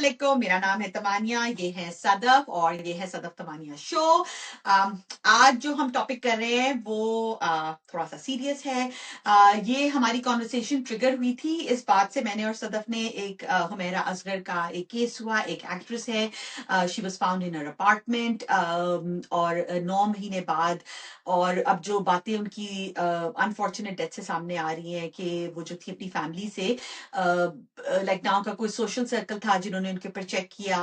अस्सलामुअलैकुम, मेरा नाम है तमानिया, ये है सदफ और ये है सदफ तमानिया शो। आज जो हम टॉपिक कर रहे हैं वो थोड़ा सा सीरियस है। ये हमारी कॉन्वर्सेशन ट्रिगर हुई थी इस बात से, मैंने और सदफ ने एक हुमैरा असगर का एक केस हुआ। एक एक्ट्रेस है, she was found in her apartment और 9 महीने बाद, और अब जो बातें उनकी अनफॉर्चुनेट डेथ से सामने आ रही हैं कि वो जो थी अपनी फैमिली से, लाइक ना उनका कोई सोशल सर्कल था जिन्होंने उनके ऊपर चेक किया,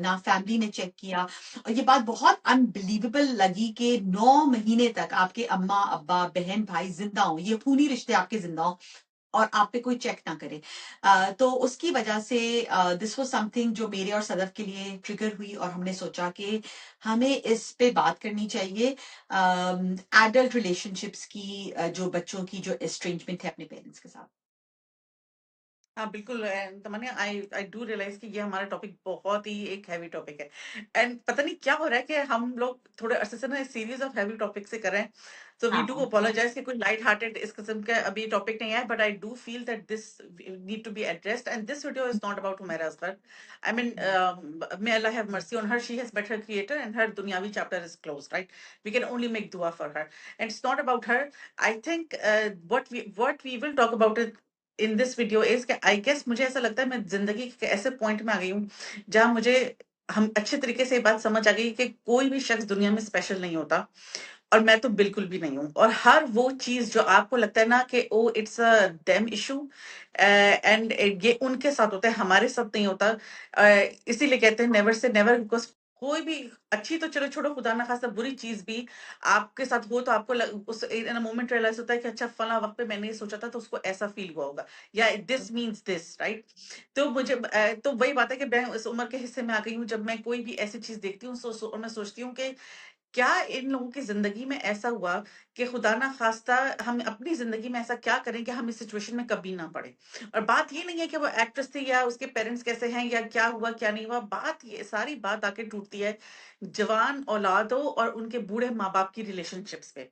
ना फैमिली ने चेक किया। और ये बात बहुत अनबिलीवेबल लगी कि 9 महीने तक आपके अम्मा अब्बा बहन भाई जिंदा हो, ये खूनी रिश्ते आपके जिंदा हो और आप पे कोई चेक ना करे। तो उसकी वजह से दिस वाज समथिंग जो मेरे और सदफ के लिए ट्रिगर हुई, और हमने सोचा कि हमें इस पे बात करनी चाहिए। एडल्ट रिलेशनशिप्स की, जो बच्चों की जो एस्ट्रेंजमेंट है अपने पेरेंट्स के साथ। हाँ बिल्कुल। तमन्ना, आई आई डू रियलाइज कि ये हमारा टॉपिक बहुत ही एक हैवी टॉपिक है। एंड पता नहीं क्या हो रहा है कि हम लोग थोड़े अरसे से ना सीरीज ऑफ हैवी टॉपिक से कर रहे हैं। सो वी डू हाँ, अपोलोजाइज कि कोई लाइट हार्टेड इस किस्म का अभी टॉपिक नहीं है, but I do feel that this need to be addressed and this video is not about Humaira Asghar. I mean, may Allah have mercy on her, she has met her creator and her दुनियावी chapter is closed, right? We can only make dua for her and it's not about her. I think what we will talk about it in this video is कि I guess मुझे ऐसा लगता है मैं जिंदगी के ऐसे पॉइंट में आ गई हूँ जहां मुझे हम अच्छे तरीके से ये बात समझ आ गई कि कोई भी शख्स दुनिया में स्पेशल नहीं होता, और मैं तो बिल्कुल भी नहीं हूँ। और हर वो चीज जो आपको लगता है ना कि oh it's a damn issue, and ये उनके साथ होता है, हमारे साथ नहीं होता। इसीलिए कहते हैं नेवर से नेवर, बिकॉज कोई भी अच्छी तो चलो छोड़ो, खुदा ना खास्ता बुरी चीज भी आपके साथ हो तो आपको उस इन मोमेंट रियलाइज होता है कि अच्छा फला वक्त पे मैंने ये सोचा था तो उसको ऐसा फील हुआ होगा, या दिस मीन्स दिस, राइट? तो मुझे तो वही बात है कि मैं उस उम्र के हिस्से में आ गई हूँ जब मैं कोई भी ऐसी चीज देखती हूँ और मैं सोचती हूँ कि क्या इन लोगों की जिंदगी में ऐसा हुआ कि खुदा ना खास्ता हम अपनी जिंदगी में ऐसा क्या करें कि हम इस सिचुएशन में कभी ना पड़े। और बात ये नहीं है कि वो एक्ट्रेस थी या उसके पेरेंट्स कैसे हैं या क्या हुआ क्या नहीं हुआ, बात ये सारी बात आके टूटती है जवान औलादों और उनके बूढ़े माँ बाप की रिलेशनशिप्स पे।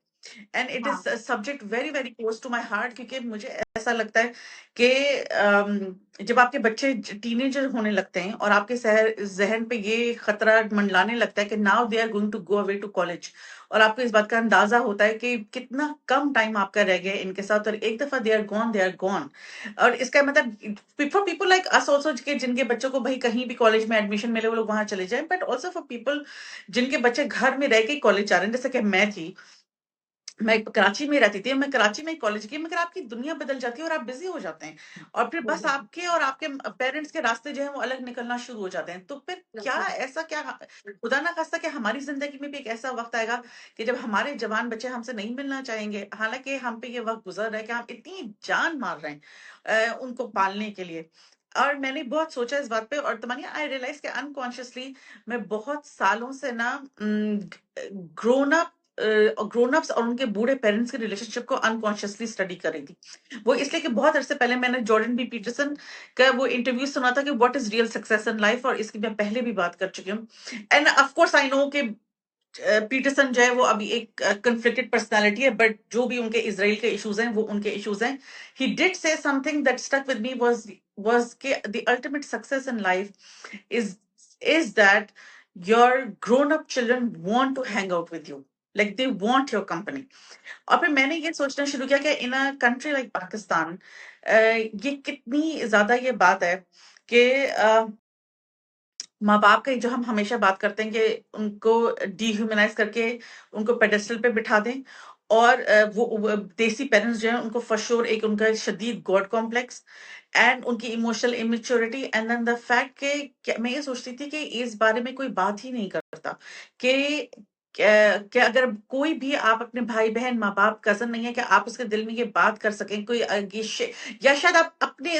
And it is subject very very close to my heart, क्योंकि मुझे ऐसा लगता है कि जब आपके बच्चे टीनेजर होने लगते हैं और आपके जहन पे ये खतरा मंडलाने लगता है कि now they are going to go away to college, और आपको इस बात का अंदाजा होता है कि कितना कम टाइम आपका रह गया है इनके साथ, और एक दफा दे आर गॉन। और इसका मतलब for people like us also, के जिनके बच्चों को भाई कहीं भी कॉलेज में एडमिशन मिले वो लोग वहां चले जाएं, बट ऑल्सो फॉर पीपल जिनके बच्चे घर में रह के कॉलेज जा रहे हैं, जैसे कि मैं थी। मैं कराची में रहती थी, मैं कराची में कॉलेज की, मगर आपकी दुनिया बदल जाती है और आप बिजी हो जाते हैं, और फिर बस आपके और आपके पेरेंट्स के रास्ते जो है वो अलग निकलना शुरू हो जाते हैं। तो फिर क्या ऐसा क्या खुदा ना खास्ता कि हमारी जिंदगी में भी एक ऐसा वक्त आएगा कि जब हमारे जवान बच्चे हमसे नहीं मिलना चाहेंगे, हालांकि हम पे ये वक्त गुजर रहा है कि हम इतनी जान मार रहे हैं उनको पालने के लिए। और मैंने बहुत सोचा इस बात पे, और तमन्ना आई रियलाइज कि अनकॉन्शियसली मैं बहुत सालों से ना ग्रोन ग्रोन अप्स और उनके बूढ़े पेरेंट्स के रिलेशनशिप को अनकॉन्शियसली स्टडी कर रही थी। वो इसलिए कि बहुत अरसे पहले मैंने जॉर्डन बी पीटरसन का वो इंटरव्यू सुना था कि what is real success in life, और इसकी मैं पहले भी बात कर चुकी हूँ। End of course I know कि पीटरसन जो है वो अभी एक कन्फ्लिक्टेड पर्सनालिटी है, बट जो भी उनके इसराइल के इश्यूज हैं वो उनके इश्यूज हैं। He did say something that stuck with me was के the ultimate success in life is that your grown up children want to hang out with you, like they want your company। और फिर मैंने ये सोचना शुरू किया कि इन a country like Pakistan ये कितनी ज्यादा ये बात है कि माँ बाप का जो हम हमेशा बात करते हैं कि उनको डिह्यूमनाइज करके उनको पेडेस्टल पे बिठा दें, और वो देसी पेरेंट्स जो हैं उनको फॉर श्योर एक उनका शदीद गॉड कॉम्प्लेक्स एंड उनकी emotional immaturity, and then the fact के मैं ये सोचती थी कि इस बारे में कोई बात ही नहीं करता कि क्या अगर कोई भी आप अपने भाई बहन माँ बाप कजन नहीं है कि आप उसके दिल में ये बात कर सकें, कोई या शायद आप अपने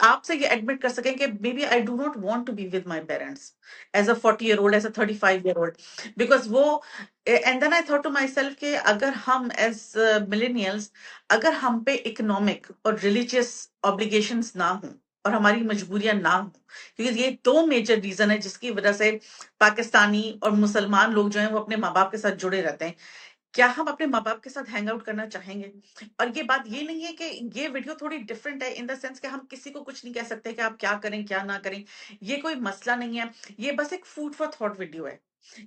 आपसे ये एडमिट कर सकें कि maybe I do not want to be with my parents as a 40 year old, as a 35 year old, because वो and then I thought to myself कि अगर हम एज मिलेनियल्स, अगर हम पे इकोनॉमिक और रिलीजियस ऑब्लिगेशंस ना हो और हमारी मजबूरियां ना हो, क्योंकि ये दो मेजर रीजन है जिसकी वजह से पाकिस्तानी और मुसलमान लोग जो हैं वो अपने माँ बाप के साथ जुड़े रहते हैं। क्या हम अपने माँ बाप के साथ हैंग आउट करना चाहेंगे? और ये बात ये नहीं है कि ये वीडियो थोड़ी डिफरेंट है इन द सेंस कि हम किसी को कुछ नहीं कह सकते कि आप क्या करें क्या ना करें, ये कोई मसला नहीं है। ये बस एक फूड फॉर थॉट वीडियो है।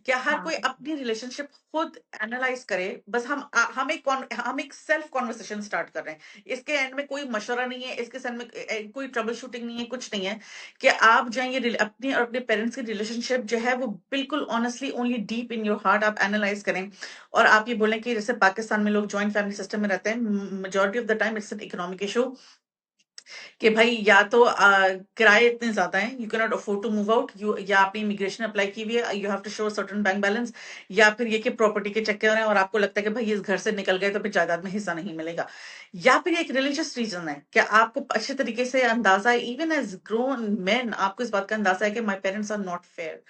क्या हर हाँ कोई अपनी रिलेशनशिप खुद एनालाइज करे। बस हम एक सेल्फ कॉन्वर्सेशन स्टार्ट कर रहे हैं। इसके एंड में कोई मशवरा नहीं है, इसके एंड में कोई ट्रबल शूटिंग नहीं है, कुछ नहीं है। कि आप जो है ये अपनी और अपने पेरेंट्स की रिलेशनशिप जो है वो बिल्कुल honestly only deep in your heart आप एनालाइज करें। और आप ये बोलें कि जैसे पाकिस्तान में लोग जॉइंट फैमिली सिस्टम में रहते हैं, majority of the time it's an economic issue कि भाई या तो किराए इतने ज्यादा हैं, you can not afford to move out, you या आपने इमिग्रेशन अप्लाई की हुई है, you have to show certain bank balance, या फिर ये कि प्रॉपर्टी के चक्कर हैं और आपको लगता है कि भाई इस घर से निकल गए तो फिर जायदाद में हिस्सा नहीं मिलेगा, या फिर एक रिलीजियस रीजन है कि आपको अच्छे तरीके से अंदाजा है, इवन एज ग्रोन मैन आपको इस बात का अंदाजा है कि my parents are not fair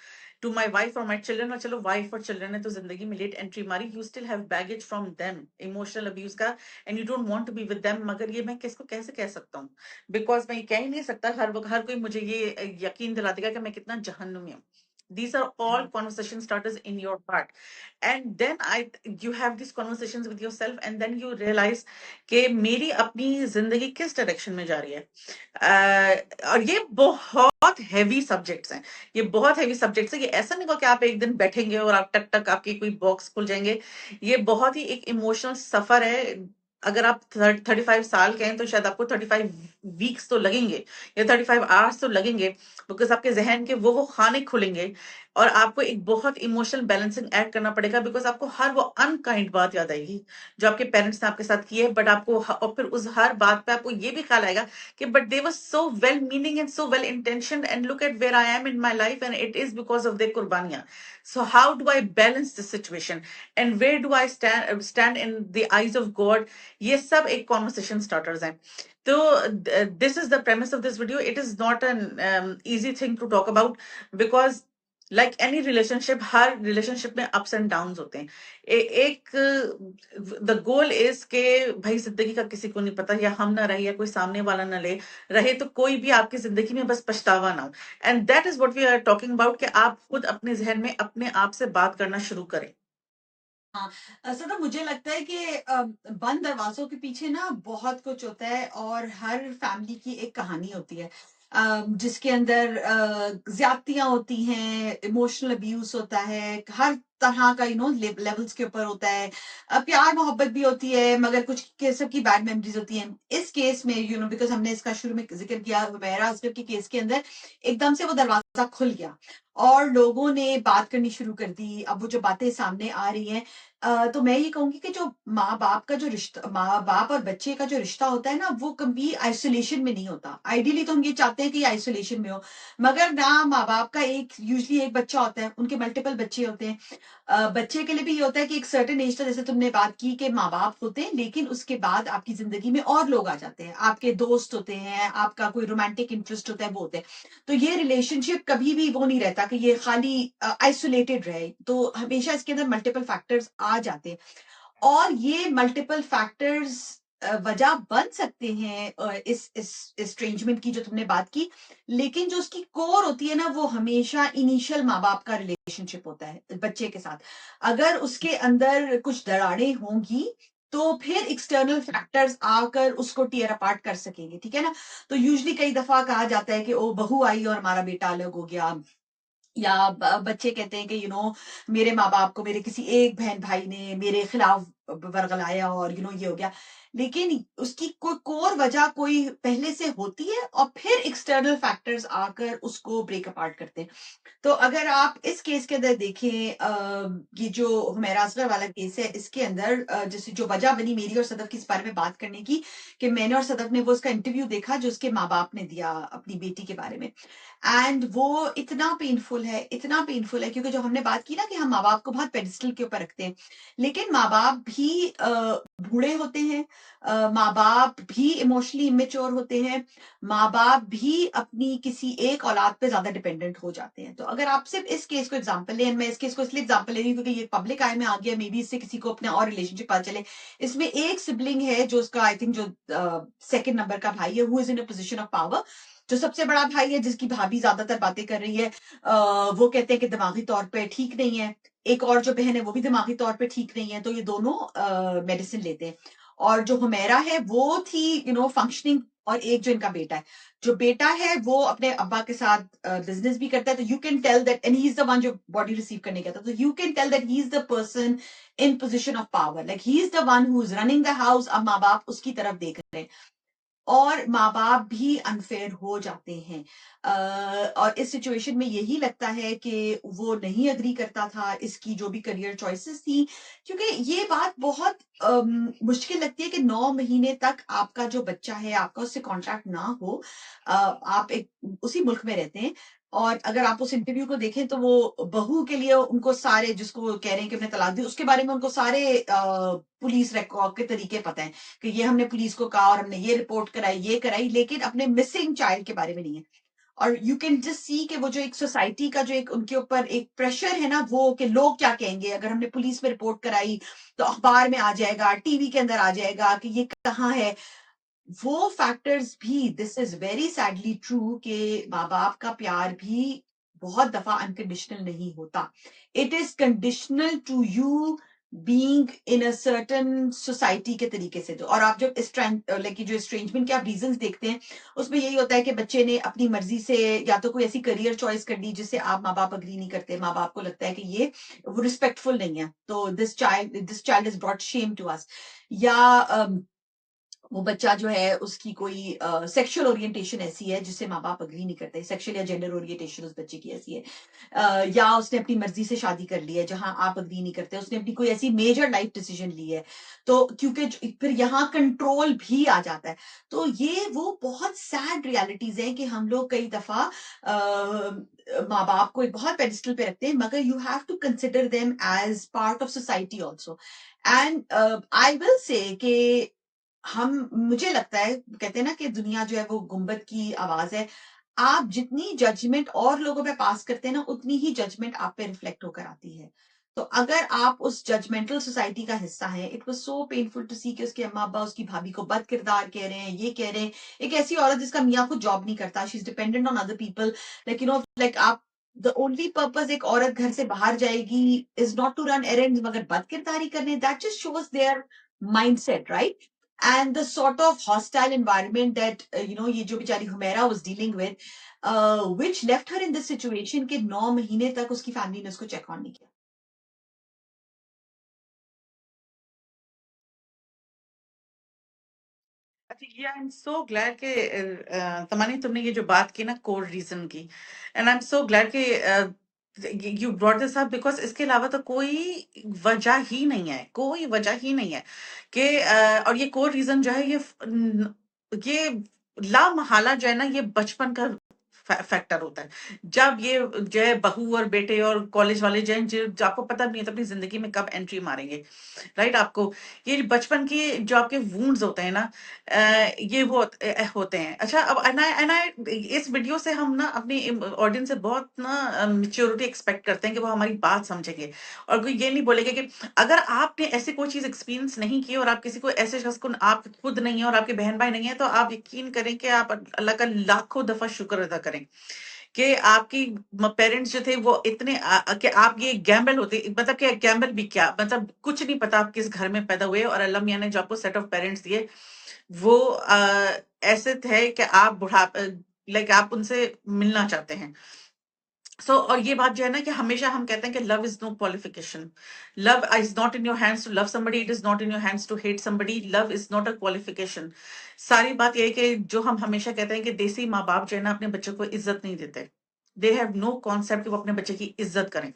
to my wife और माई चिल्ड्रन। और चलो वाइफ और चिल्ड्रन ने तो जिंदगी में लेट एंट्री मारी, you still have baggage from them, emotional abuse का, and you don't want to be with them. मगर ये मैं किसको कैसे कह सकता हूँ, बिकॉज मैं ये कह ही नहीं सकता हर कोई मुझे ये यकीन दिला देगा कि मैं कितना जहन्नुमी हूँ। These are all हाँ conversation starters in your heart, and then you have these conversations with yourself, and then you realize कि मेरी अपनी जिंदगी किस डायरेक्शन में जा रही है। और ये बहुत हैवी सब्जेक्ट्स हैं, ये बहुत हैवी सब्जेक्ट्स है। ये ऐसा नहीं होगा कि आप एक दिन बैठेंगे और आप टक टक आपकी कोई बॉक्स खुल जाएंगे। ये बहुत ही एक इमोशनल सफर है। अगर आप 35 साल के हैं तो शायद आपको 35 वीक्स तो लगेंगे या 35 आवर्स तो लगेंगे, बिकॉज आपके जहन के वो खाने खुलेंगे और आपको एक बहुत इमोशनल बैलेंसिंग एक्ट करना पड़ेगा, बिकॉज आपको हर वो अनकाइंड बात याद आएगी जो आपके पेरेंट्स ने आपके साथ की है। बट आपको और फिर उस हर बात पे आपको ये भी ख्याल आएगा कि but they were so well meaning and so well intentioned, and look at where I am in my life, and it is because of their कुर्बानियां। So how do I balance this situation, and where do I stand in the eyes of God. ये सब एक conversation starters हैं। तो this is the premise of this video. It is not an easy thing to talk about, because like any relationship, her relationship में ups and down होते हैं। एक the goal is के भाई जिंदगी का किसी को नहीं पता, या हम ना रहे या कोई सामने वाला ना ले रहे, तो कोई भी आपकी जिंदगी में बस पछतावा ना हो। And that is what we are talking about, कि आप खुद अपने जहन में अपने आप से बात करना शुरू करें। हाँ सर, मुझे लगता है कि बंद दरवाजों के पीछे ना बहुत कुछ होता है और हर फैमिली की एक कहानी होती है, जिसके अंदर ज्यादतियां होती हैं, इमोशनल अब्यूज होता है, हर तरह का लेवल्स के ऊपर होता है, प्यार मोहब्बत भी होती है, मगर कुछ केस की बैड मेमोरीज होती हैं। इस केस में बिकॉज हमने इसका शुरू में जिक्र किया, हुमैरा असगर के केस के अंदर एकदम से वो दरवाजा खुल गया और लोगों ने बात करनी शुरू कर दी। अब वो जो बातें सामने आ रही हैं, तो मैं ये कहूंगी कि जो माँ बाप का जो रिश्ता, माँ बाप और बच्चे का जो रिश्ता होता है ना, वो कभी आइसोलेशन में नहीं होता। आइडियली तो हम ये चाहते हैं कि आइसोलेशन में हो, मगर ना माँ बाप का एक यूजली एक बच्चा होता है, उनके मल्टीपल बच्चे होते हैं। बच्चे के लिए भी ये होता है कि एक सर्टेन एज तक, जैसे तुमने बात की कि माँ बाप होते हैं, लेकिन उसके बाद आपकी जिंदगी में और लोग आ जाते हैं, आपके दोस्त होते हैं, आपका कोई रोमांटिक इंटरेस्ट होता है, वो होते हैं। तो ये रिलेशनशिप कभी भी वो नहीं रहता कि ये खाली आइसोलेटेड रहे, तो हमेशा इसके अंदर मल्टीपल फैक्टर्स आ जाते हैं। और ये मल्टीपल फैक्टर्स वजह बन सकते हैं इस एस्ट्रेंजमेंट की जो तुमने बात की, लेकिन जो उसकी कोर होती है ना, वो हमेशा इनिशियल माँ बाप का रिलेशनशिप होता है बच्चे के साथ। अगर उसके अंदर कुछ दरारें होंगी तो फिर एक्सटर्नल फैक्टर्स आकर उसको टीयर अपार्ट कर सकेंगे, ठीक है ना। तो यूजली कई दफा कहा जाता है कि ओ बहू आई और हमारा बेटा अलग हो गया, या बच्चे कहते हैं कि मेरे माँ बाप को मेरे किसी एक बहन भाई ने मेरे खिलाफ वर्गलाया और ये हो गया। लेकिन उसकी कोई कोर वजह कोई पहले से होती है और फिर एक्सटर्नल फैक्टर्स आकर उसको ब्रेक अपार्ट करते हैं। तो अगर आप इस केस के अंदर देखें, ये जो हुमैरा असगर वाला केस है, इसके अंदर जैसे जो वजह बनी मेरी और सदफ की इस बारे में बात करने की, कि मैंने और सदफ ने वो उसका इंटरव्यू देखा जो उसके माँ बाप ने दिया अपनी बेटी के बारे में, एंड वो इतना पेनफुल है, इतना पेनफुल है, क्योंकि जो हमने बात की ना कि हम माँ बाप को बहुत पेडिस्टल के ऊपर रखते हैं, लेकिन माँ बाप भी बूढ़े होते हैं, माँ बाप भी इमोशनली इमेच्योर होते हैं, माँ बाप भी अपनी किसी एक औलाद पे ज्यादा डिपेंडेंट हो जाते हैं। तो अगर आप सिर्फ इस केस को एग्जांपल लें, मैं इस केस को इसलिए एग्जांपल ले रही हूँ क्योंकि ये पब्लिक आई में आ गया, मे बी इससे किसी को अपने और रिलेशनशिप पता चले। इसमें एक सिबलिंग है जो उसका आई थिंक जो सेकंड नंबर का भाई है, who is in a position of power. जो सबसे बड़ा भाई है जिसकी भाभी ज्यादातर बातें कर रही है, वो कहते हैं कि दिमागी तौर पे ठीक नहीं है। एक और जो बहन है वो भी दिमागी तौर पे ठीक नहीं है, तो ये दोनों मेडिसिन लेते हैं। और जो हुमैरा है वो थी फंक्शनिंग, और एक जो इनका बेटा है, जो बेटा है वो अपने अब्बा के साथ बिजनेस भी करता है। तो you can tell that, and he is the one जो बॉडी रिसीव करने गया था, तो you can tell that he is the person in position of power, like he is the one who is running the house. अब माँ बाप उसकी तरफ देख रहे हैं और माँ बाप भी अनफेयर हो जाते हैं। और इस सिचुएशन में यही लगता है कि वो नहीं अग्री करता था इसकी जो भी करियर चॉइसेस थी, क्योंकि ये बात बहुत मुश्किल लगती है कि 9 महीने तक आपका जो बच्चा है आपका उससे कांटेक्ट ना हो। आप एक उसी मुल्क में रहते हैं, और अगर आप उस इंटरव्यू को देखें तो वो बहू के लिए उनको सारे, जिसको वो कह रहे हैं कि हमने तलाक दी, उसके बारे में उनको सारे पुलिस रिकॉर्ड के तरीके पता है कि ये हमने पुलिस को कहा और हमने ये रिपोर्ट कराई, ये कराई, लेकिन अपने मिसिंग चाइल्ड के बारे में नहीं है। और यू कैन जस्ट सी कि वो जो एक सोसाइटी का जो एक उनके ऊपर एक प्रेशर है ना, वो कि लोग क्या कहेंगे, अगर हमने पुलिस में रिपोर्ट कराई तो अखबार में आ जाएगा, टीवी के अंदर आ जाएगा कि ये कहाँ है। वो फैक्टर्स भी, this is very sadly true कि माँ बाप का प्यार भी बहुत दफा अनकंडीशनल नहीं होता। It is conditional to you being in a certain society के तरीके से। और आप जब लाइक जो स्ट्रेंजमेंट के आप रीजंस देखते हैं, उसमें यही होता है कि बच्चे ने अपनी मर्जी से या तो कोई ऐसी करियर चॉइस कर ली जिससे आप माँ बाप अग्री नहीं करते, माँ बाप को लगता है कि ये वो रिस्पेक्टफुल नहीं है, तो this child is brought shame to us. या वो बच्चा जो है उसकी कोई सेक्सुअल ओरिएंटेशन ऐसी है जिससे माँ बाप अग्री नहीं करते, सेक्सुअल या जेंडर ओरिएंटेशन उस बच्चे की ऐसी है, या उसने अपनी मर्जी से शादी कर ली है जहां आप अग्री नहीं करते, उसने अपनी कोई ऐसी मेजर लाइफ डिसीजन ली है, तो क्योंकि फिर यहाँ कंट्रोल भी आ जाता है। तो ये वो बहुत सैड रियलिटीज हैं कि हम लोग कई दफा माँ बाप को एक बहुत पेडिस्टल पे रखते हैं, मगर you have to consider them as part of society also. And I will say कि मुझे लगता है, कहते हैं ना कि दुनिया जो है वो गुंबद की आवाज है। आप जितनी जजमेंट और लोगों पे पास करते हैं ना, उतनी ही जजमेंट आप पे रिफ्लेक्ट होकर आती है। तो अगर आप उस जजमेंटल सोसाइटी का हिस्सा हैं, it was so painful to see कि उसके अम्मा अब्बा उसकी भाभी को बद किरदार कह रहे हैं, ये कह रहे हैं। एक ऐसी औरत जिसका मियाँ खुद जॉब नहीं करता, she is dependent on other people, like like आप, द ओनली पर्पज एक औरत घर से बाहर जाएगी is not to run errands, मगर बद किरदारी करने, that just shows their mindset, right? And the sort of hostile environment that ये जो बेचारी Humaira was dealing with, which left her in this situation कि 9 महीने तक उसकी फैमिली ने उसको चेक ऑन नहीं किया। अच्छा, ये आई एम सो ग्लैड कि तमानी तुमने ये जो बात की ना कोर रीजन की, and I am so glad कि you brought this up, because इसके अलावा तो कोई वजह ही नहीं है, कोई वजह ही नहीं है कि और ये कोर रीजन जो है ये ला महाला जो है ना, ये बचपन का फैक्टर होता है। जब ये जो है बहू और बेटे और कॉलेज वाले जो हैं, जो आपको पता भी नहीं है अपनी जिंदगी में कब एंट्री मारेंगे, राइट? आपको ये बचपन के जो आपके वूंड्स होते हैं ना, ये वो होते हैं। अच्छा, अब इस वीडियो से हम ना अपनी ऑडियंस से बहुत ना मेच्योरिटी एक्सपेक्ट करते हैं कि वो हमारी बात समझेंगे, और कोई ये नहीं बोलेगा कि अगर आपने ऐसी कोई चीज एक्सपीरियंस नहीं की और आप किसी को ऐसे शख्स को, आप खुद नहीं है और आपके बहन भाई नहीं है, तो आप यकीन करें कि आप अल्लाह का लाखों दफा शुक्र अदा करें कि आपकी पेरेंट्स जो थे वो इतने कि आप ये गैम्बल होते, मतलब कि गैम्बल भी क्या, मतलब कुछ नहीं पता आप किस घर में पैदा हुए, और अल्लाह मियां ने जो आपको सेट ऑफ पेरेंट्स दिए वो ऐसे थे कि आप बुढ़ापे, लाइक आप उनसे मिलना चाहते हैं। सो और ये बात जो है ना कि हमेशा हम कहते हैं कि love is no qualification, love is not in your hands to love somebody, it is not in your hands to hate somebody, love is not a qualification. सारी बात ये है कि जो हम हमेशा कहते हैं कि देसी माँ बाप जो है ना अपने बच्चों को इज्जत नहीं देते, दे हैव नो कॉन्सेप्ट कि वो अपने बच्चे की इज्जत करें।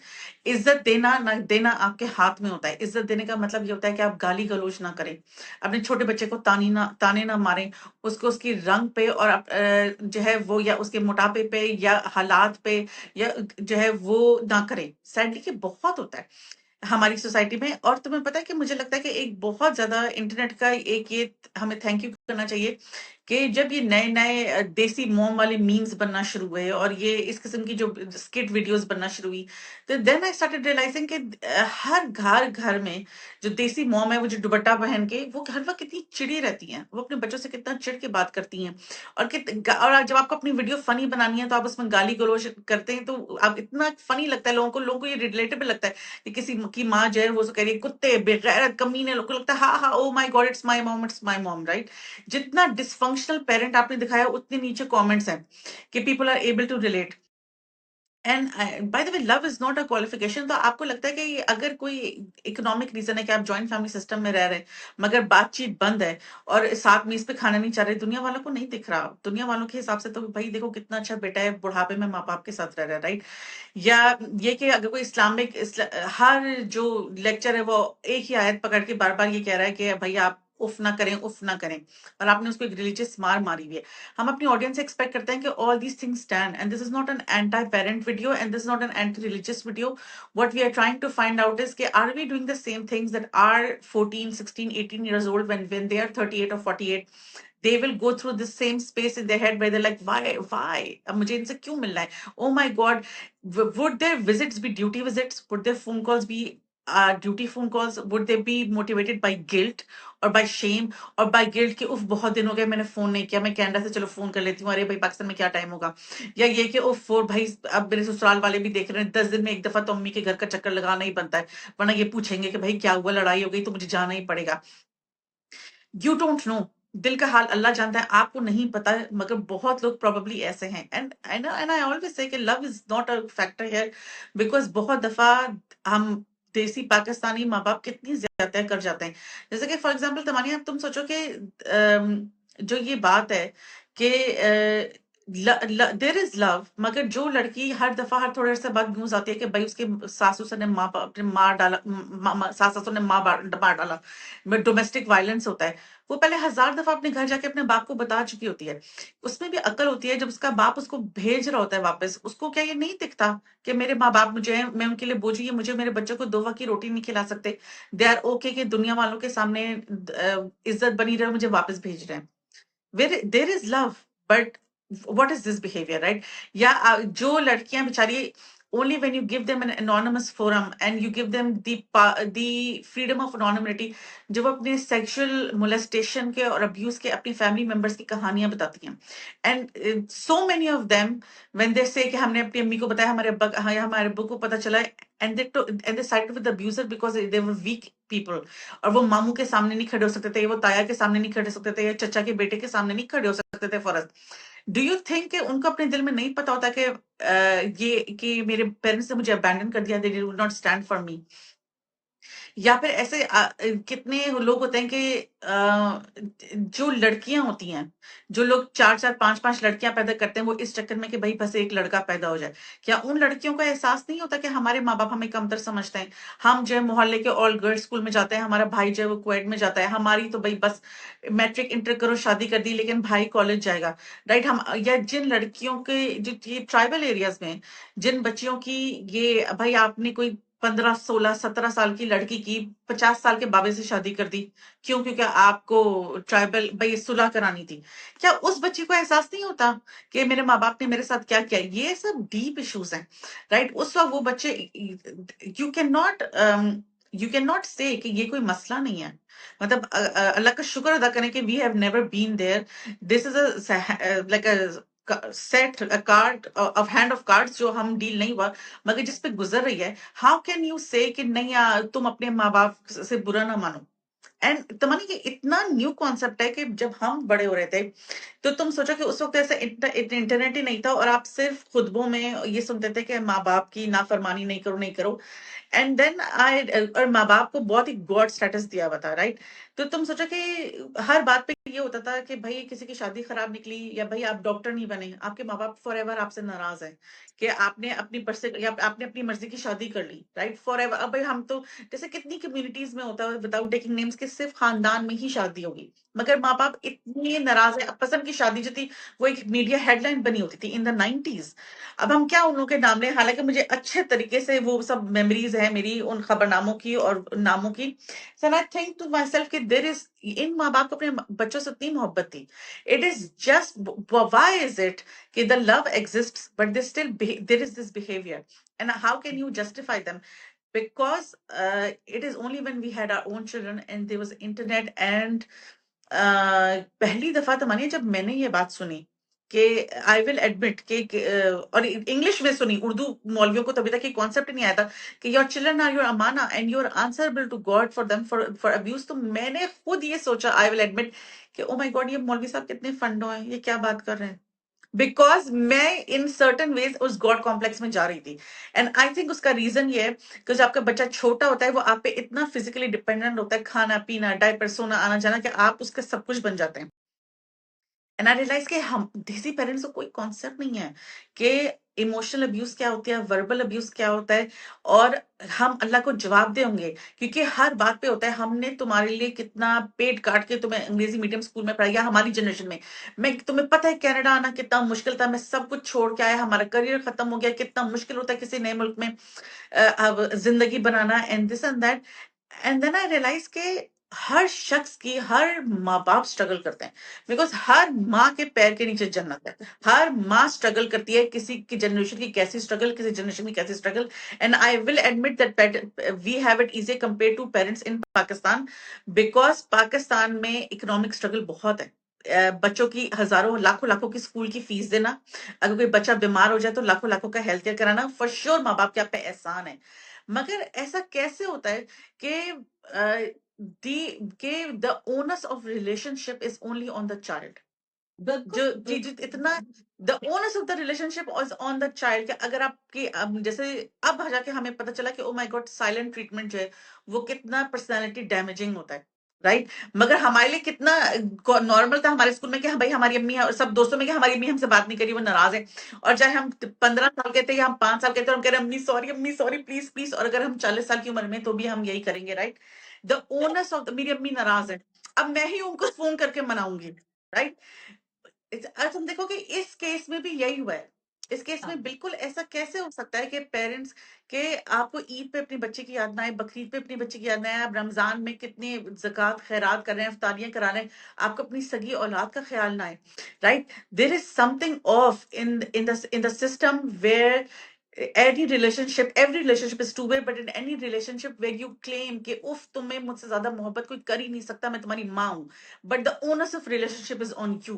इज्जत देना ना देना आपके हाथ में होता है। इज्जत देने का मतलब ये होता है कि आप गाली गलौज ना करें, अपने छोटे बच्चे को ताने ना मारें, उसको उसकी रंग पे और जो है वो, या उसके मोटापे पे या हालात पे, या जो है वो ना करें। सैडली कि बहुत होता है हमारी सोसाइटी में। और तुम्हें पता है कि मुझे लगता है कि एक बहुत ज्यादा इंटरनेट का एक ये हमें थैंक यू करना चाहिए कि जब ये नए नए देसी मोम वाले मीम्स बनना शुरू हुए और ये इस किस्म की जो स्किट वीडियोस बनना शुरू हुई, तो देन आई स्टार्टेड रियलाइजिंग कि हर घर घर में जो देसी मोम है, वो जो दुपट्टा पहन के वो हर वक्त कितनी चिड़ी रहती हैं, वो अपने बच्चों से कितना चिढ़ के बात करती हैं। और जब आपको अपनी वीडियो फनी बनानी है तो आप उसमें गाली गलौज करते हैं, तो आप इतना फनी लगता है लोगों को ये रिलेटेबल लगता है कि किसी की माँ जो है वो कह रही है कुत्ते बेगैरत कमीने, लोगों को लगता है हाँ हाँ oh my god it's my mom right. जितना डिसफंक्शनल पेरेंट आपने दिखाया उतने नीचे कमेंट्स हैं कि people are able to relate. And by the way love is not a qualification. तो आपको लगता है कि अगर कोई इकोनॉमिक रीजन है कि आप जॉइंट फैमिली सिस्टम में रह रहे हैं मगर बातचीत बंद है और साथ में इस पे खाना नहीं चाह रहे, दुनिया वालों को नहीं दिख रहा, दुनिया वालों के हिसाब से तो भाई देखो कितना अच्छा बेटा है, बुढ़ापे में माँ बाप के साथ रह रहा है राइट। या ये कि अगर कोई हर जो लेक्चर है वो एक ही आयत पकड़ के बार बार ये कह रहा है कि भैया आप उफ ना करें उफ ना करें, और आपने उसको एक रिलीजियस मार मारी हुई है। हम अपनी ऑडियंस से एक्सपेक्ट करते हैं कि all these things stand, and this is not an anti parent video and this is not an anti religious video. What we are trying to find out is कि are we doing the same things that are 14 16 18 years old when they are 38 or 48, they will go through the same space in their head where they're like why अब मुझे इनसे क्यों मिलना है, oh my god, would their visits be duty visits, would their phone calls be duty phone calls, would they be motivated by guilt or by shame or by guilt कि उफ बहुत दिन हो गए मैंने फोन नहीं किया, मैं कनाडा से चलो फोन कर लेती हूँ, अरे भाई पाकिस्तान में क्या टाइम होगा, या ये कि उफ वो भाई अब मेरे ससुराल वाले भी देख रहे हैं 10 दिन में एक दफा तो अम्मी के घर का चक्कर लगाना ही बनता है, वरना ये पूछेंगे कि भाई क्या हुआ, लड़ाई हो गई तो मुझे जाना ही पड़ेगा। यू डोंट नो, दिल का हाल अल्लाह जानता है, आपको नहीं पता है, मगर बहुत लोग प्रोबेबली ऐसे हैं। एंड आई ऑलवेज से कि love is not a factor here, because बहुत दफा हम देसी पाकिस्तानी माँ बाप कितनी ज्यादा कर जाते हैं। जैसे कि फॉर एग्जाम्पल तमानिया, तुम सोचो कि जो ये बात है कि देर इज लव, मगर जो लड़की हर दफा हर थोड़े से बाद न्यूज आती है कि भाई उसके सासू से ने माँ अपने मार डाला, सास ससुर ने मार डाला, डोमेस्टिक वायलेंस होता है, वो पहले 1000 दफा अपने घर जाके अपने बाप को बता चुकी होती है। उसमें भी अकल होती है, जब उसका बाप उसको भेज रहा होता है वापस, उसको क्या ये नहीं दिखता कि मेरे माँ बाप मुझे हैं, मैं उनके लिए बोझी है, मुझे मेरे बच्चों को 2 वक्त की रोटी नहीं खिला सकते, दे आर ओके कि दुनिया वालों के सामने इज्जत बनी रहे, मुझे वापस भेज रहे हैं। where there is love, but what is this behavior, right? या जो लड़कियां बेचारी, only when you give them an anonymous forum and you give them the freedom of anonymity, जब अपने sexual molestation के और abuse के अपनी family members की कहानियां बताती हैं, and so many of them when they say कि हमने अपनी अम्मी को बताया, हमारे अब्बा हाँ या हमारे अब्बू को पता चला, and they sided with the abuser because they were weak people, और वो मामू के सामने नहीं खड़े हो सकते थे, वो ताया के सामने नहीं खड़े हो सकते थे, या चचा के बेटे के सामने नहीं खड़े हो सकते थे for us. Do you think कि उनको अपने दिल में नहीं पता होता कि ये कि मेरे पेरेंट्स ने मुझे अबैंडन कर दिया, they will not stand for me? या फिर ऐसे कितने लोग होते हैं कि जो लड़कियां होती हैं, जो लोग 4 4 5 5 लड़कियां पैदा करते हैं, वो इस चक्कर में कि भाई बस एक लड़का पैदा हो जाए। क्या उन लड़कियों का एहसास नहीं होता कि हमारे माँ बाप हमें कमतर समझते हैं? हम जो है मोहल्ले के ऑल गर्ल्स स्कूल में जाते हैं, हमारा भाई जो है वो क्वेड में जाता है, हमारी तो भाई बस मैट्रिक इंटर करो शादी कर दी, लेकिन भाई कॉलेज जाएगा राइट। हम या जिन लड़कियों के जो ये ट्राइबल एरियाज में जिन बच्चियों की ये भाई आपने कोई 15 16 17 साल की लड़की की 50 साल के बाबे से शादी कर दी, क्यों? क्योंकि आपको ट्राइबल भाई सुलह करानी थी। क्या उस बच्ची को एहसास नहीं होता कि मेरे माँ बाप ने मेरे साथ क्या किया? ये सब डीप इश्यूज हैं राइट। उस वक्त वो बच्चे, यू कैन नॉट से कि ये कोई मसला नहीं है। मतलब अल्लाह का शुक्र अदा करें कि we have never been there, this is like set card of hand of cards जो हम डील नहीं हुआ, मगर जिस पे गुजर रही है। हाउ कैन यू से कि नहीं तुम अपने माँ बाप से बुरा ना मानो? एंड तमन्नी कि इतना न्यू कॉन्सेप्ट है कि जब हम बड़े हो रहे थे तो तुम सोचो कि उस वक्त ऐसा इंटरनेट ही नहीं था और आप सिर्फ खुतबों में ये सुनते थे कि माँ बाप की नाफरमानी नहीं करो नहीं करो। एंड देन आई, और माँ बाप को बहुत ही गॉड स्टेटस दिया हुआ था राइट। तो तुम सोचो कि हर बात पे ये होता था कि भाई किसी की शादी खराब निकली या भाई आप डॉक्टर नहीं बने, आपके माँ बाप फॉर एवर आपसे नाराज हैं कि आपने अपनी पर्से या आपने अपनी मर्जी की शादी कर ली, राइट, फॉर एवर। अब भाई हम तो जैसे कितनी कम्युनिटीज में होता है विदाउट टेकिंग नेम्स के सिर्फ खानदान में ही शादी होगी, मगर माँ बाप इतने नाराज है। अब पसंद की शादी जो थी वो एक मीडिया हेडलाइन बनी होती थी इन द 90s। अब हम क्या उन लोगों के नाम लें, हालांकि मुझे अच्छे तरीके से वो सब मेमोरीज है मेरी उन खबरनामों की और नामों की। So and I think to myself कि there is इन माँ बाप को अपने बच्चों से इतनी मोहब्बत थी। It is just why is it कि the love exists but there is this behavior, and how can you justify them? Because it is only when we had our own children and there was internet and पहली दफा तो मानिए जब मैंने ये बात सुनी कि आई विल एडमिट और इंग्लिश में सुनी, उर्दू मौलवियों को तभी तक ये कॉन्सेप्ट नहीं आया था कि योर चिल्ड्रन आर योर अमाना and you are answerable to God for them for abuse. तो मैंने खुद ये सोचा, आई विल एडमिट कि ओ माय गॉड ये मौलवी साहब कितने फंडो हैं, ये क्या बात कर रहे हैं। बिकॉज मैं इन सर्टन वेज उस गॉड कॉम्प्लेक्स में जा रही थी। एंड आई थिंक उसका रीजन ये है कि जब आपका बच्चा छोटा होता है वो आप पे इतना फिजिकली डिपेंडेंट होता है, खाना पीना डायपर सोना आना जाना, कि आप उसका सब कुछ बन जाते हैं। एंड आई रियलाइज कि हम देसी पेरेंट्स को कोई कॉन्सेप्ट नहीं है कि इमोशनल अब्यूज क्या होती है, वर्बल अब्यूज क्या होता है, और हम अल्लाह को जवाब दे होंगे क्योंकि हर बात पे होता है हमने तुम्हारे लिए कितना पेट काट के तुम्हें अंग्रेजी मीडियम स्कूल में पढ़ाया। हमारी जनरेशन में मैं तुम्हें पता है कनाडा आना कितना मुश्किल था, मैं सब कुछ छोड़ के आया, हमारा करियर खत्म हो गया, कितना मुश्किल होता है किसी नए मुल्क में अब जिंदगी बनाना and this and that. And then I realize के हर शख्स की, हर माँ बाप स्ट्रगल करते हैं, बिकॉज हर माँ के पैर के नीचे जन्नत है। हर माँ स्ट्रगल करती है, किसी की जनरेशन की कैसी स्ट्रगल, किसी जनरेशन की कैसी struggle. And I will admit that we have it easy compare to parents in Pakistan, because Pakistan में इकोनॉमिक स्ट्रगल बहुत है। बच्चों की हजारों लाखों लाखों की स्कूल की फीस देना, अगर कोई बच्चा बीमार हो जाए तो लाखों लाखों का हेल्थ केयर कराना, फॉर श्योर माँ बाप के आप पे एहसान है। मगर ऐसा कैसे होता है कि the onus of relationship is only on the child, जो चीज इतना the owners of the relationship is on the child. कि अगर आपकी जैसे अब जाके हमें पता चला कि ओ माय गॉड साइलेंट ट्रीटमेंट जो है वो कितना पर्सनालिटी डैमेजिंग होता है, राइट। मगर हमारे लिए कितना नॉर्मल था हमारे स्कूल में कि हाँ भाई हमारी अम्मी और सब दोस्तों में कि हमारी अम्मी हमसे बात नहीं करी, वो नाराज है। और चाहे हम 15 साल के थे या हम 5 साल के थे, हम कह रहे अम्मी सॉरी प्लीज प्लीज, और अगर हम 40 साल की उम्र में तो भी हम यही करेंगे, राइट। द ओनर्स ऑफ मेरी अम्मी नाराज है, अब मैं ही उनको फोन करके मनाऊंगी, राइट। तुम देखो कि इस केस में भी यही हुआ है। इस केस में बिल्कुल ऐसा कैसे हो सकता है कि पेरेंट्स के आपको ईद पे अपने बच्चे की याद ना आए, बकरीद पे अपने बच्चे की याद ना आए, आप रमजान में कितने ज़कात खैरात कर रहे हैं, इफ्तारियां करा रहे हैं, आपको अपनी सगी औलाद का ख्याल ना आए, right. There is something of in the system where every relationship is two way, but in any relationship where you claim कि उफ तुम्हें मुझसे ज्यादा मोहब्बत कोई कर ही नहीं सकता, मैं तुम्हारी माँ हूँ, but the onus of relationship is on you,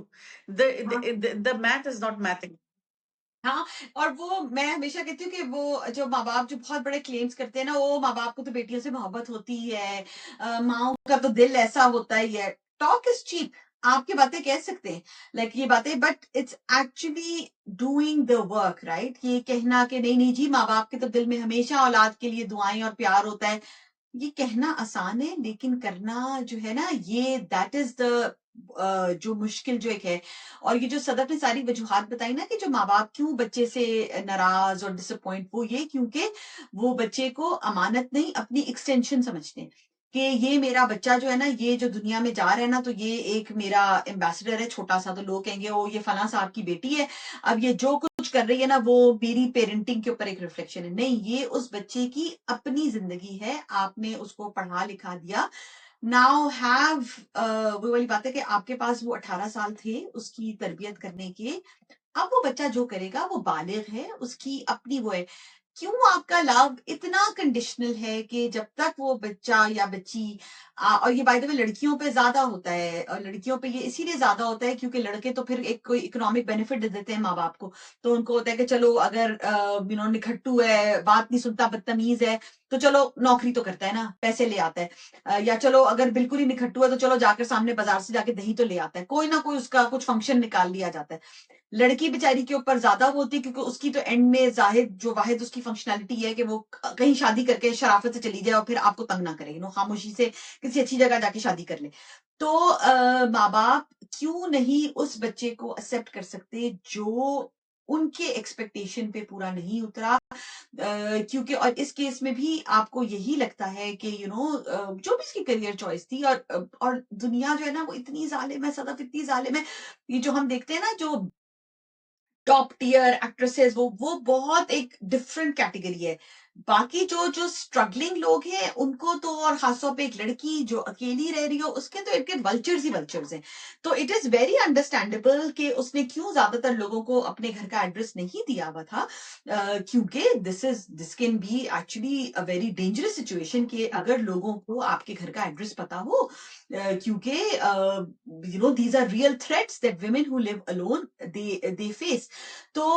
the math is not mathing। हाँ, और वो मैं हमेशा कहती हूँ कि वो जो माँ-बाप जो बहुत बड़े क्लेम्स करते हैं ना, वो माँ-बाप को तो बेटियों से मोहब्बत होती ही है, माँओं का तो दिल ऐसा होता ही है। टॉक इज़ चीप, आप ये बातें कह सकते हैं, लाइक ये बातें, but it's actually doing the work, right? ये कहना कि नहीं-नहीं जी, माँ-बाप के तो दिल में हमेशा औलाद के लिए दुआएँ और प्यार होता है, ये कहना आसान है, लेकिन करना जो है ना, ये दैट इज़ द जो मुश्किल जो एक है। और ये जो सदफ ने सारी वजूहात बताई ना कि जो माँ-बाप क्यों बच्चे से नाराज़ और डिसअपॉइंट, वो ये क्योंकि वो बच्चे को अमानत नहीं, अपनी एक्सटेंशन समझते हैं कि ये मेरा बच्चा जो है ना, ये जो दुनिया में जा रहा है ना, तो ये एक मेरा एम्बेसडर है छोटा-सा। तो लोग कहेंगे, "ओह! ये फलाँ साहब की बेटी है, अब ये जो कुछ कर रही है ना, वो मेरी पेरेंटिंग के ऊपर एक रिफ्लेक्शन है।" नहीं, ये उस बच्चे की अपनी ज़िंदगी है, आपने उसको पढ़ा-लिखा दिया। नाउ हैव वो वाली बात है कि आपके पास वो 18 साल थे उसकी तरबियत करने के। अब वो बच्चा जो करेगा वो बालिग है, उसकी अपनी वो है। क्यों आपका लव इतना कंडीशनल है कि जब तक वो बच्चा या बच्ची और ये बाय द वे लड़कियों पे ज़्यादा होता है, और लड़कियों पे ये इसीलिए ज़्यादा होता है क्योंकि लड़के तो फिर एक कोई इकोनॉमिक बेनिफिट दे देते हैं माँ-बाप को। तो उनको होता है कि चलो अगर निखट्टू है, बात नहीं सुनता, बदतमीज़ है, तो चलो नौकरी तो करता है ना, पैसे ले आता है। या चलो अगर बिल्कुल ही निखट्टू है तो चलो जाकर सामने बाज़ार से जाके दही तो ले आता है। कोई ना कोई उसका कुछ फंक्शन निकाल लिया जाता है। लड़की बेचारी के ऊपर ज्यादा होती, क्योंकि उसकी तो एंड में जाहिर जो वाहिद उसकी फंक्शनैलिटी है कि वो कहीं शादी करके शराफत से चली जाए और फिर आपको तंग ना करे, खामोशी से किसी अच्छी जगह जाके शादी कर ले। तो माँ बाप क्यों नहीं उस बच्चे को एक्सेप्ट कर सकते जो उनके एक्सपेक्टेशन पे पूरा नहीं उतरा? क्योंकि और इस केस में भी आपको यही लगता है कि जो भी इसकी करियर चॉइस थी, और दुनिया जो है ना वो इतनी जालिम है, सदफ इतनी जालिम है। ये जो हम देखते हैं ना, जो टॉप टियर एक्ट्रेसेस, वो बहुत एक डिफरेंट कैटेगरी है। बाकी जो जो स्ट्रगलिंग लोग हैं उनको तो, और खासतौर पे एक लड़की जो अकेली रह रही हो, उसके तो इनके वल्चर्स ही वल्चर्स हैं। तो इट इज वेरी अंडरस्टैंडेबल कि उसने क्यों ज्यादातर लोगों को अपने घर का एड्रेस नहीं दिया हुआ था, क्योंकि this can be actually a very dangerous situation कि अगर लोगों को आपके घर का एड्रेस पता हो, क्योंकि these are real threats that women who live alone they face. तो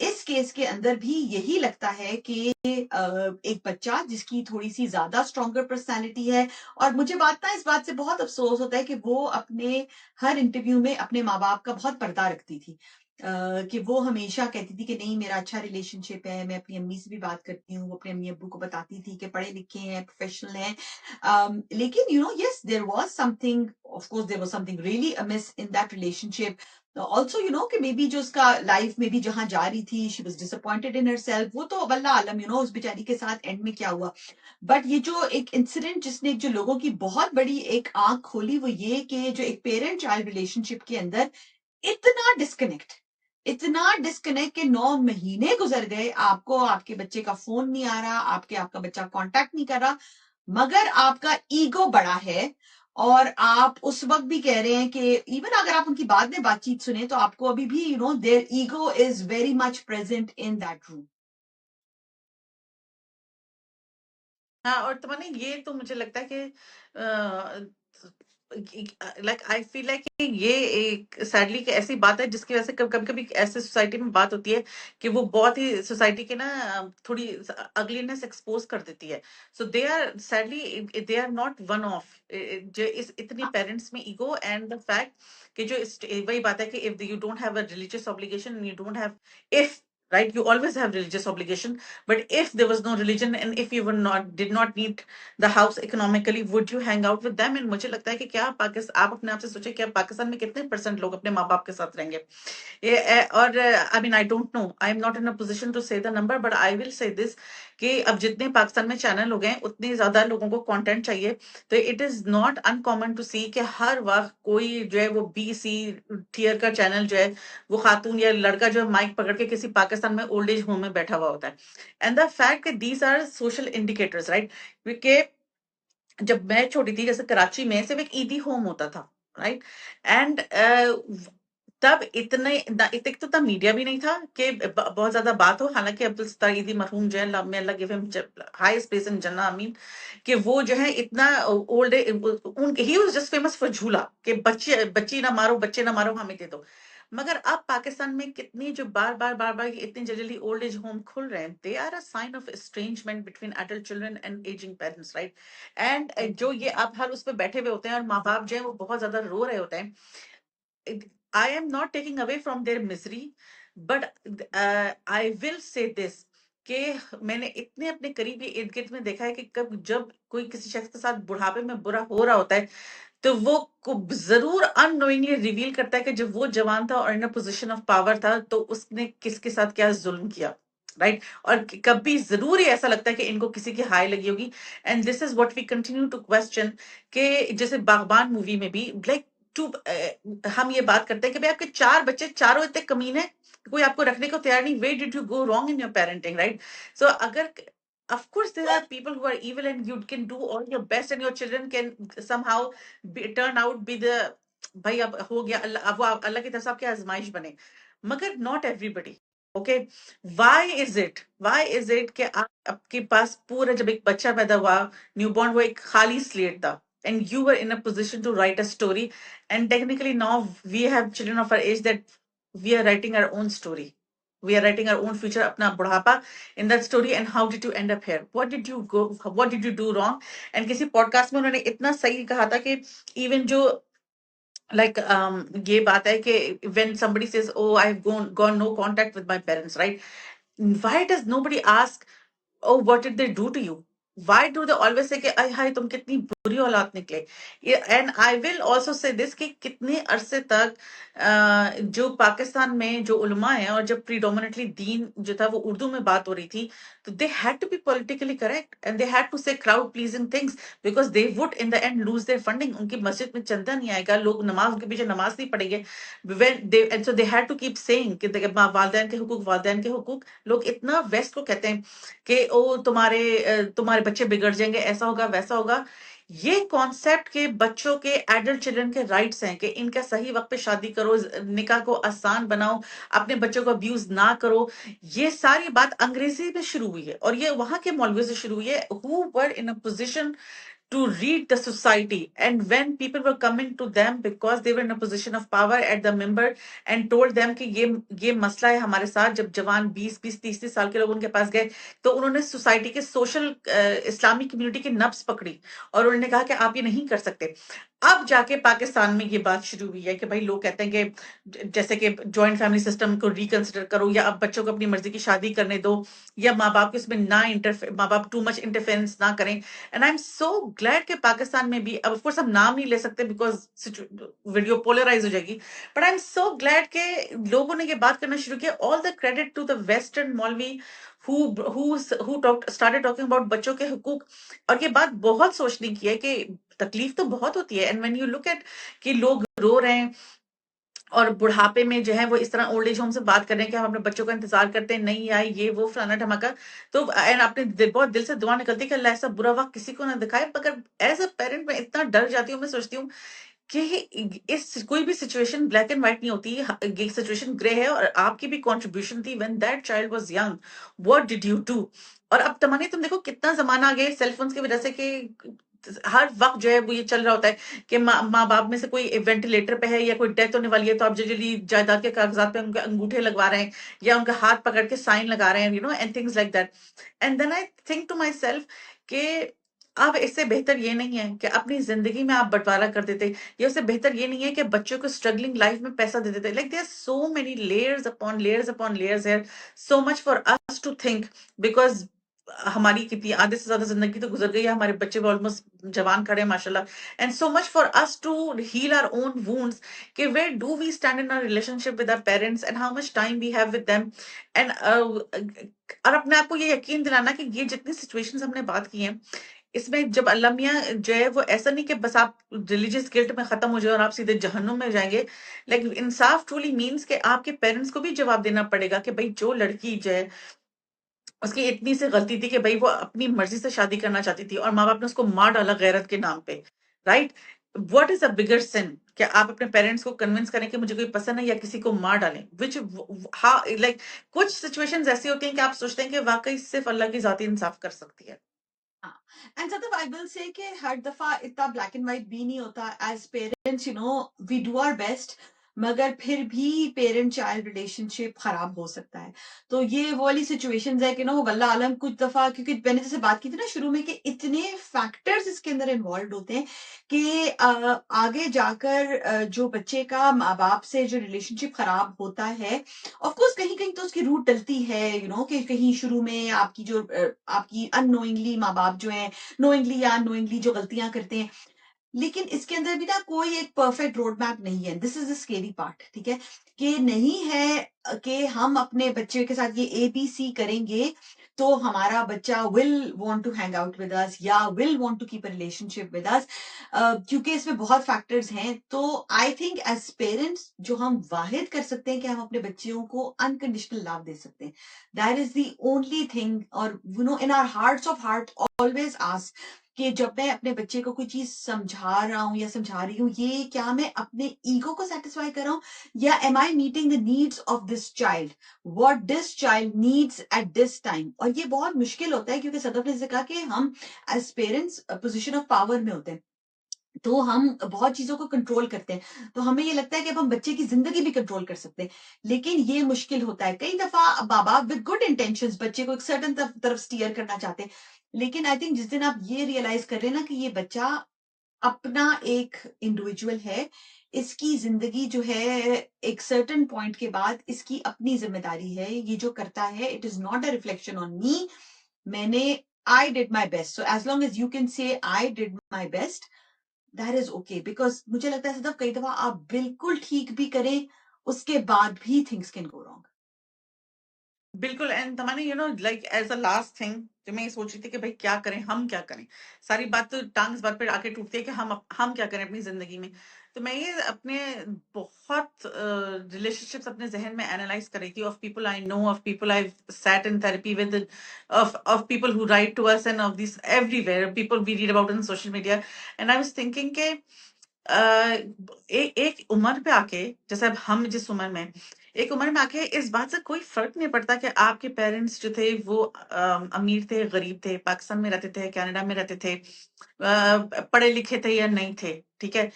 इस केस के अंदर भी यही लगता है कि एक बच्चा जिसकी थोड़ी सी ज्यादा स्ट्रॉन्गर पर्सनालिटी है, और मुझे इस बात से बहुत अफसोस होता है कि वो अपने हर इंटरव्यू में अपने माँ बाप का बहुत पर्दा रखती थी, कि वो हमेशा कहती थी कि नहीं, मेरा अच्छा रिलेशनशिप है, मैं अपनी अम्मी से भी बात करती हूँ, वो अपने अम्मी अब्बू को बताती थी कि पढ़े लिखे हैं, प्रोफेशनल हैं। लेकिन yes, there was something, of course there was something really amiss in that relationship. Also कि मे बी जो उसका लाइफ में भी जहां जा रही थी, she was disappointed in herself, वो तो वल्लाह आलम उस बेचारी के साथ एंड में क्या हुआ। बट ये जो एक इंसिडेंट जिसने जो लोगों की बहुत बड़ी एक आंख खोली, वो ये कि जो एक पेरेंट चाइल्ड रिलेशनशिप के अंदर इतना डिस्कनेक्ट के 9 महीने गुजर गए, आपको आपके बच्चे का फोन नहीं आ रहा, आपका बच्चा कांटेक्ट नहीं कर रहा, मगर आपका ईगो बड़ा है, और आप उस वक्त भी कह रहे हैं कि इवन अगर आप उनकी बाद में बातचीत सुने तो आपको अभी भी their ego is very much present in that room. हाँ, और तमन्नी ये तो मुझे लगता है कि लाइक आई फील लाइक ये एक सैडली की ऐसी बात है जिसकी वजह से कभी कभी ऐसे सोसाइटी में बात होती है कि वो बहुत ही सोसाइटी के ना थोड़ी अगलीनेस एक्सपोज कर देती है। So they are sadly they are not one of जो इस इतनी पेरेंट्स में ईगो एंड द फैक्ट कि जो वही बात है कि if you don't have a religious obligation, you don't have, if right, you always have religious obligation, but if there was no religion and if you were not did not need the house economically, would you hang out with them? And मुझे लगता है कि क्या पाकिस्तान, आप अपने आप से सोचिए, क्या पाकिस्तान में कितने परसेंट लोग अपने माँ बाप के साथ रहेंगे? और I mean I don't know, I am not in a position to say the number, but I will say this कि अब जितने पाकिस्तान में चैनल हो गए उतने ज्यादा लोगों को कंटेंट चाहिए। तो it is not uncommon to see कि हर वक्त कोई जो है वो BC टियर का चैनल जो है, वो खातून या लड़का जो है माइक पकड़ के किसी पाकिस्तान में ओल्ड एज होम में बैठा हुआ होता है। And the fact these are social indicators, right? क्योंकि जब मैं छोटी थी, जैसे कराची में सिर्फ एक ईदी होम होता था, राइट? एंड तब एक तो तब मीडिया भी नहीं था कि बहुत ज्यादा बात हो। हालांकि अब्दुल सत्तार ईदी मरहूम जो है, may Allah give him highest place in Jannah, आमीन, कि वो जो है इतना old, he was just famous for झूला, कि बच्ची ना मारो, बच्चे ना मारो, हमें दे दो। मगर अब पाकिस्तान में कितनी जो बार बार इतनी जल्दी ओल्ड एज होम खुल रहे हैं, they are a sign of estrangement between adult children and aging parents, right? And जो ये आप हर उस पर बैठे हुए होते हैं और माँ बाप जो है वो बहुत ज्यादा रो रहे होते हैं। I am not taking away from their misery, but I will say this कि मैंने इतने अपने करीबी इर्द गिर्द में देखा है कि जब कोई किसी शख्स के साथ बुढ़ापे में बुरा हो रहा होता है, तो वो जरूर अननोइंगली रिवील करता है कि जब वो जवान था और इन अ पोजिशन ऑफ पावर था तो उसने किसके साथ क्या जुल्म किया, राइट? और कभी जरूर ही ऐसा लगता है कि इनको किसी की हाय लगी होगी। And this is what we continue to question, कि जैसे बागबान मूवी में भी लाइक टू हम ये बात करते हैं कि भाई आपके 4 बच्चे, चारों इतने कमीने, कोई आपको रखने को तैयार नहीं, where did you go wrong in your parenting, right? So अगर of course there are people who are evil and you can do all your best and your children can somehow turn out be the, भाई अब हो गया, अल्लाह, अब वो अल्लाह की तरफ से आपकी आजमाइश बने, मगर not everybody. Okay, why is it कि आपके पास पूरा, जब एक बच्चा पैदा हुआ, न्यूबॉर्न, वो एक खाली स्लेट था, and you were in a position to write a story, and technically now we have children of our age that we are writing our own story, we are writing our own future, apna budhapa in that story. And how did you end up here? What did you do wrong? And किसी podcast में उन्होंने इतना सही कहा था कि even जो like ये बात है कि when somebody says, oh, I've gone no contact with my parents, right? Why does nobody ask, oh, what did they do to you? Why do they always say कि ay हाय तुम कितनी बुरी औलाद निकले? And I will also say this कि कितने अरसे तक जो पाकिस्तान में जो उलमा है और जब predominantly दीन जो था वो उर्दू में बात हो रही थी, तो they had to be politically correct and they had to say crowd pleasing things because they would in the end lose their funding. उनकी मस्जिद में चंदा नहीं आएगा, लोग नमाज उनके पीछे नमाज नहीं पढ़ेंगे. When they and so they had to keep saying कि वालदैन के हुकूक लोग इतना वेस्ट को कहते हैं कि ओ तुम्हारे बच्चे बिगड़ जाएंगे, ऐसा होगा वैसा होगा. ये कॉन्सेप्ट के बच्चों के एडल्ट चिल्ड्रन के राइट्स हैं कि इनका सही वक्त पे शादी करो, निकाह को आसान बनाओ, अपने बच्चों को अब्यूज ना करो. ये सारी बात अंग्रेजी में शुरू हुई है और ये वहां के मौलवियों से शुरू हुई है who were in a position to read the society, and when people were coming to them because they were in a position of power at the member and told them कि ये मसला है हमारे साथ. जब जवान 20-20-30 साल के लोग उनके पास गए तो उन्होंने सोसाइटी के सोशल इस्लामिक कम्युनिटी की नब्ज पकड़ी और उन्होंने कहा कि आप ये नहीं कर सकते. अब जाके पाकिस्तान में ये बात शुरू हुई है कि भाई लोग कहते हैं कि जैसे कि जॉइंट फैमिली सिस्टम को रिकंसिडर करो या अब बच्चों को अपनी मर्जी की शादी करने दो या माँ बाप के इसमें माँ बाप टू मच इंटरफेरेंस ना करें. And I am so glad कि पाकिस्तान में भी, अब ऑफ कोर्स हम नाम नहीं ले सकते बिकॉज वीडियो पोलराइज हो जाएगी, but I am so glad के लोगों ने ये बात करना शुरू किया. All the credit to the western मौलवी started talking about बच्चों के हुकूक. और ये बात बहुत सोचने की है कि तकलीफ तो बहुत होती है. And when you look at कि लोग रो रहे हैं और बुढ़ापे में जो है वो इस तरह ओल्ड एज होम से बात कर रहे हैं कि हम अपने बच्चों का इंतजार करते हैं, नहीं आई ये वो फलाना धमाका. तो एंड अपने बहुत दिल से दुआ निकलती है कि अल्लाह ऐसा बुरा वक्त किसी को ना दिखाए. मगर एज अ पेरेंट मैं इतना डर जाती हूँ, मैं सोचती हूँ कि इस कोई भी सिचुएशन ब्लैक एंड व्हाइट नहीं होती, ये सिचुएशन ग्रे है और आपकी भी कंट्रीब्यूशन थी when that child was young. What did you do? और अब तमन्नी तुम देखो कितना जमाना आ गया सेल फोन्स की वजह से कि हर वक्त जो है वो ये चल रहा होता है कि माँ बाप में से कोई वेंटिलेटर पे है या कोई डेथ होने वाली है तो आप जल्दी जायदाद के कागजात पे उनके अंगूठे लगवा रहे हैं या उनका हाथ पकड़ के साइन लगा रहे हैं, you know, and things like that. And then I think to myself कि अब इससे बेहतर ये नहीं है कि अपनी जिंदगी में आप बंटवारा कर देते, या उससे बेहतर ये नहीं है कि बच्चों को स्ट्रगलिंग लाइफ में पैसा दे देते. Like there are so many layers upon layers upon layers here, so much for us to think. Because हमारी कितनी आधे से ज्यादा जिंदगी तो गुजर गई है, हमारे बच्चे भी ऑलमोस्ट जवान खड़े हैं माशाल्लाह. And so much for us to heal our own wounds कि where do we stand in our relationship with our parents and how much time we have with them. And और अपने आप को ये यकीन दिलाना कि ये जितनी सिचुएशंस हमने बात की हैं इसमें जब अल्लाह मियाँ जो है वो ऐसा नहीं कि बस आप रिलीजियस गिल्ट में खत्म हो जाए और आप सीधे जहन्नुम में जाएंगे. लाइक इंसाफ ट्रूली मीन्स कि आपके पेरेंट्स को भी जवाब देना पड़ेगा कि भाई जो लड़की जो है उसकी इतनी सी गलती थी कि भाई वो अपनी मर्जी से शादी करना चाहती थी और माँ बाप ने उसको मार डाला गैरत के नाम पे, राइट? व्हाट इज अ बिगर सिन कि आप अपने पेरेंट्स को कन्विंस करें कि मुझे कोई पसंद है या किसी को मार डालें, विच लाइक कुछ सिचुएशंस ऐसी होती हैं कि आप सोचते हैं कि वाकई सिर्फ अल्लाह की जाती इंसाफ कर सकती है. एंड सतब आई विल से कि हर दफा इतना ब्लैक एंड व्हाइट भी नहीं होता. As parents we do our best, मगर फिर भी पेरेंट चाइल्ड रिलेशनशिप खराब हो सकता है. तो ये वो वाली सिचुएशंस है कि वो वल्लाह आलम कुछ दफा, क्योंकि मैंने जैसे बात की थी ना शुरू में कि इतने फैक्टर्स इसके अंदर इन्वॉल्व होते हैं कि आगे जाकर जो बच्चे का माँ बाप से जो रिलेशनशिप खराब होता है, ऑफ कोर्स कहीं कहीं तो उसकी रूट डलती है, कि कहीं शुरू में आपकी जो आपकी अननोइंगली माँ बाप जो है नोइंगली या अननोइंगली जो गलतियां करते हैं. लेकिन इसके अंदर भी ना कोई एक परफेक्ट रोड मैप नहीं है. This is the scary part, ठीक है, कि नहीं है कि हम अपने बच्चे के साथ ये ABC करेंगे तो हमारा बच्चा will want to hang out with us या will want to keep a relationship with us, क्योंकि इसमें बहुत फैक्टर्स हैं. तो आई थिंक एज पेरेंट्स जो हम वाहिद कर सकते हैं कि हम अपने बच्चों को अनकंडीशनल लव दे सकते हैं. That is the only thing. और in our hearts of heart always ask कि जब मैं अपने बच्चे को कोई चीज समझा रहा हूँ या समझा रही हूँ, ये क्या मैं अपने ईगो को सेटिस्फाई कर रहा हूँ या am I meeting the needs of this child, what this child needs at this time. और ये बहुत मुश्किल होता है क्योंकि सदफ ने कहा कि हम as parents position of power में होते हैं, तो हम बहुत चीजों को कंट्रोल करते हैं. तो हमें ये लगता है कि अब हम बच्चे की जिंदगी भी कंट्रोल कर सकते हैं, लेकिन ये मुश्किल होता है. कई दफा माँ बाप विद गुड इंटेंशंस बच्चे को एक सर्टन तरफ स्टीयर करना चाहते हैं, लेकिन आई थिंक जिस दिन आप ये रियलाइज कर रहे हैं ना कि ये बच्चा अपना एक इंडिविजुअल है, इसकी जिंदगी जो है एक सर्टेन पॉइंट के बाद इसकी अपनी जिम्मेदारी है, ये जो करता है it is not a reflection on me. मैंने I did my best, so as long as you can say I did my best, that is okay. Because मुझे लगता है कई दफा आप बिल्कुल ठीक भी करें, उसके बाद भी थिंग्स कैन गो रॉन्ग। बिल्कुल। And Tamanna like as a last thing जो मैं ये सोच रही थी कि भाई क्या करें, हम क्या करें, सारी बात तो टांग इस बात पे आके टूटती है कि हम क्या करें अपनी जिंदगी में। तो मैं ये अपने बहुत रिलेशनशिप्स अपने जहन में एनालाइज कर रही थी, of people I know, of people I sat in therapy with, of people who write to us, and of this everywhere people we read about in social media. And I was thinking के एक उम्र पे आके, जैसे अब हम जिस उम्र में, एक उम्र में आके इस बात से कोई फर्क नहीं पड़ता कि आपके पेरेंट्स जो थे वो अमीर थे, गरीब थे, पाकिस्तान में रहते थे, कनाडा में रहते थे, पढ़े लिखे थे या नहीं थे, ठीक है।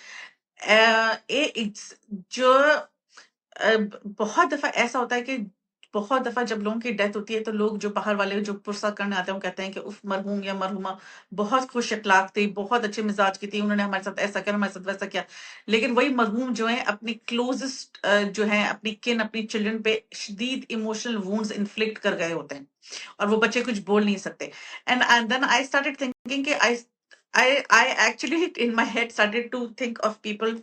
जो बहुत दफा ऐसा होता है कि बहुत दफा जब लोगों की डेथ होती है तो लोग जो बाहर वाले जो पुरसा करने आते हैं वो कहते हैं कि उफ, मरहूम या मरहुमा बहुत खुश अखलाक थी, बहुत अच्छे मिजाज की थी, उन्होंने हमारे साथ ऐसा किया, हमारे साथ वैसा किया। लेकिन वही मरहूम जो है अपनी क्लोजेस्ट जो है अपनी किन, अपनी चिल्ड्रन पे शदीद इमोशनल वुंड्स इन्फ्लिक्ट कर गए होते हैं, और वो बच्चे कुछ बोल नहीं सकते। And then I started thinking कि I actually in my head started to think of people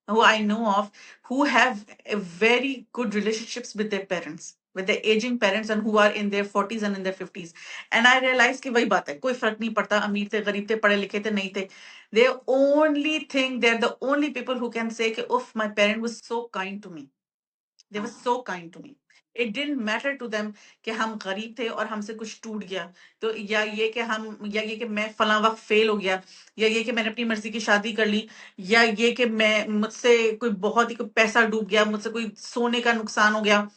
who I know of who have a very good relationships with their parents, with their aging parents, and who are in their 40s and in their 50s. And I realized कि वही बात है, कोई फर्क नहीं पड़ता अमीर थे, गरीब थे, पढ़े लिखे थे, नहीं थे। They only think they're the only people who can say कि उफ, my parent was so kind to me. They were so kind to me. It didn't matter to them कि हम गरीब थे और हमसे कुछ टूट गया, तो या ये कि मैं फलां वक्त फेल हो गया, या ये कि मैंने अपनी मर्जी की शादी कर ली, या ये कि मैं मुझसे कोई बहुत ही कोई पैसा डूब गया, मुझसे कोई सोने का नुकसान हो गया।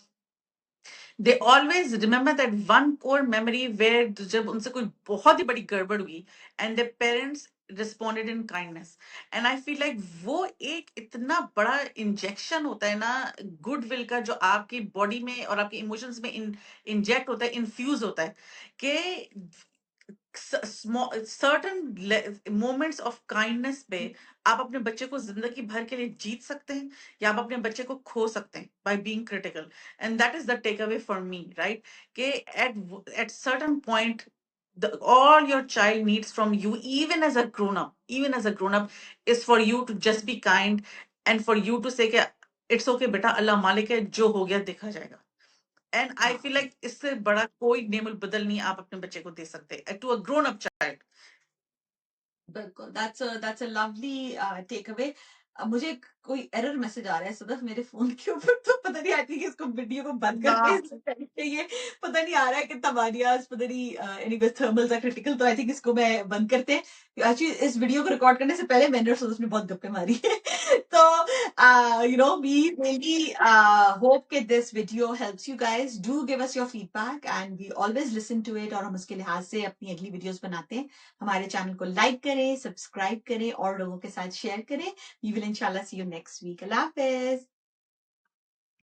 They always remember that one core memory where जब उनसे कोई बहुत ही बड़ी गड़बड़ हुई and their parents responded in kindness. And I feel like वो एक इतना बड़ा इंजेक्शन होता है ना गुडविल का, जो आपकी बॉडी में और आपके इमोशंस में इंजेक्ट होता है, इन्फ्यूज होता है, कि सर्टन मोमेंट्स ऑफ काइंडनेस पे आप अपने बच्चे को जिंदगी भर के लिए जीत सकते हैं, या आप अपने बच्चे को खो सकते हैं by being critical. And that is the takeaway for me, right? कि at certain point all your child needs from you, even as a grown up, is for you to just be kind, and for you to say कि it's okay बेटा, अल्लाह मालिक है, जो हो गया देखा जाएगा। एंड आई फील लाइक इससे बड़ा कोई नेमुल बदल नहीं आप अपने बच्चे को दे सकते to a grown up child. बिल्कुल, that's a lovely takeaway। मुझे कोई एरर मैसेज आ रहा है सदफ मेरे फोन के ऊपर, तो पता नहीं, आई थिंक इसको वीडियो को बंद करते हैं, इससे पहले ये पता नहीं आ रहा है कि तबानियाज पता नहीं एनीवेज थर्मल्स आर क्रिटिकल, तो आई थिंक इसको मैं बंद करते हैं। एक्चुअली इस वीडियो को रिकॉर्ड करने से पहले मैंने और सदफ ने बहुत गप्पे मारी है। तो we really hope that this video helps you guys. Do give us your feedback and we always listen to it, और हम उसके लिहाज से अपनी अगली वीडियोस बनाते हैं। हमारे चैनल को लाइक करें, सब्सक्राइब करें और लोगों के साथ शेयर करें। We will inshallah see you next week. Allah Hafiz.